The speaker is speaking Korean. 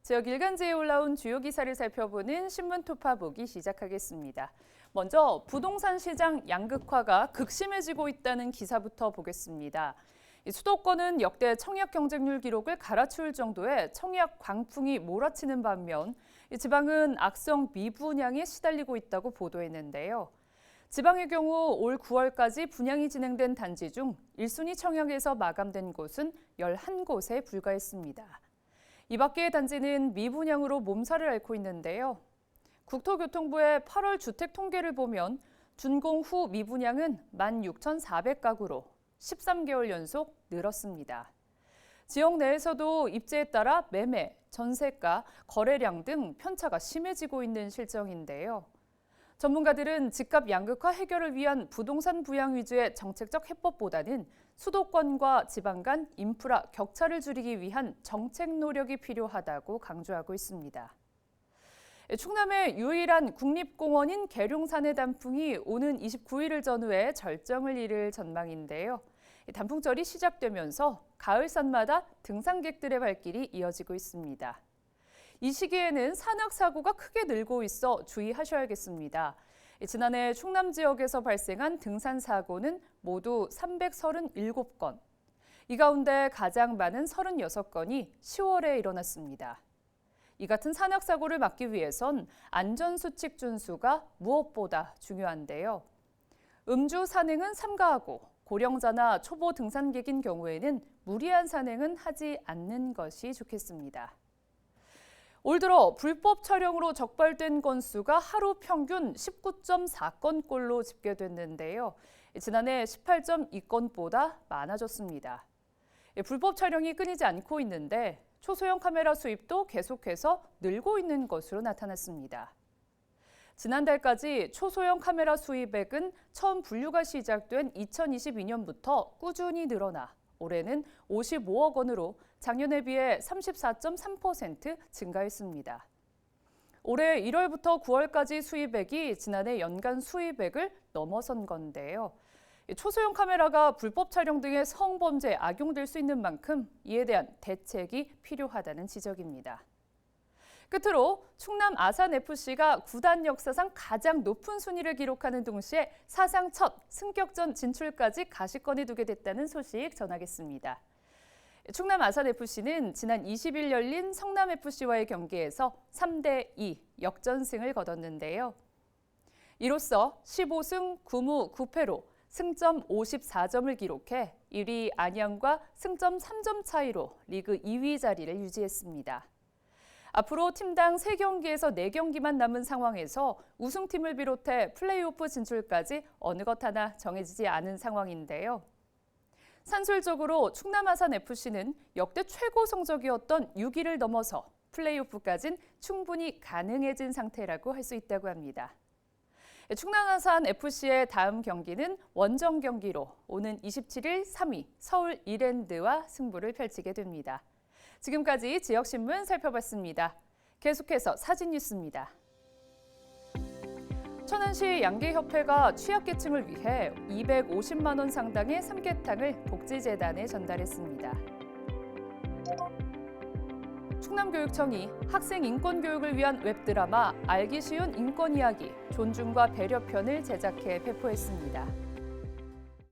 지역 일간지에 올라온 주요 기사를 살펴보는 신문투파 보기 시작하겠습니다. 먼저 부동산 시장 양극화가 극심해지고 있다는 기사부터 보겠습니다. 수도권은 역대 청약 경쟁률 기록을 갈아치울 정도의 청약 광풍이 몰아치는 반면 지방은 악성 미분양에 시달리고 있다고 보도했는데요. 지방의 경우 올 9월까지 분양이 진행된 단지 중 1순위 청약에서 마감된 곳은 11곳에 불과했습니다. 이 밖의 단지는 미분양으로 몸살을 앓고 있는데요. 국토교통부의 8월 주택 통계를 보면 준공 후 미분양은 16,400가구로 13개월 연속 늘었습니다. 지역 내에서도 입지에 따라 매매, 전세가, 거래량 등 편차가 심해지고 있는 실정인데요. 전문가들은 집값 양극화 해결을 위한 부동산 부양 위주의 정책적 해법보다는 수도권과 지방 간 인프라 격차를 줄이기 위한 정책 노력이 필요하다고 강조하고 있습니다. 충남의 유일한 국립공원인 계룡산의 단풍이 오는 29일을 전후해 절정을 이룰 전망인데요. 단풍절이 시작되면서 가을산마다 등산객들의 발길이 이어지고 있습니다. 이 시기에는 산악사고가 크게 늘고 있어 주의하셔야겠습니다. 지난해 충남 지역에서 발생한 등산 사고는 모두 337건. 이 가운데 가장 많은 36건이 10월에 일어났습니다. 이 같은 산악사고를 막기 위해선 안전수칙 준수가 무엇보다 중요한데요. 음주 산행은 삼가하고 고령자나 초보 등산객인 경우에는 무리한 산행은 하지 않는 것이 좋겠습니다. 올 들어 불법 촬영으로 적발된 건수가 하루 평균 19.4건꼴로 집계됐는데요. 지난해 18.2건보다 많아졌습니다. 불법 촬영이 끊이지 않고 있는데 초소형 카메라 수입도 계속해서 늘고 있는 것으로 나타났습니다. 지난달까지 초소형 카메라 수입액은 처음 분류가 시작된 2022년부터 꾸준히 늘어나 올해는 55억 원으로 작년에 비해 34.3% 증가했습니다. 올해 1월부터 9월까지 수입액이 지난해 연간 수입액을 넘어선 건데요. 초소형 카메라가 불법 촬영 등의 성범죄에 악용될 수 있는 만큼 이에 대한 대책이 필요하다는 지적입니다. 끝으로 충남 아산FC가 구단 역사상 가장 높은 순위를 기록하는 동시에 사상 첫 승격전 진출까지 가시권에 두게 됐다는 소식 전하겠습니다. 충남 아산FC는 지난 20일 열린 성남FC와의 경기에서 3대2 역전승을 거뒀는데요. 이로써 15승 9무 9패로 승점 54점을 기록해 1위 안양과 승점 3점 차이로 리그 2위 자리를 유지했습니다. 앞으로 팀당 3경기에서 4경기만 남은 상황에서 우승팀을 비롯해 플레이오프 진출까지 어느 것 하나 정해지지 않은 상황인데요. 산술적으로 충남 아산FC는 역대 최고 성적이었던 6위를 넘어서 플레이오프까지는 충분히 가능해진 상태라고 할 수 있다고 합니다. 충남 아산FC의 다음 경기는 원정 경기로 오는 27일 3위 서울 이랜드와 승부를 펼치게 됩니다. 지금까지 지역신문 살펴봤습니다. 계속해서 사진 뉴스입니다. 천안시 양계협회가 취약계층을 위해 250만 원 상당의 삼계탕을 복지재단에 전달했습니다. 충남교육청이 학생 인권교육을 위한 웹드라마 알기 쉬운 인권 이야기 존중과 배려편을 제작해 배포했습니다.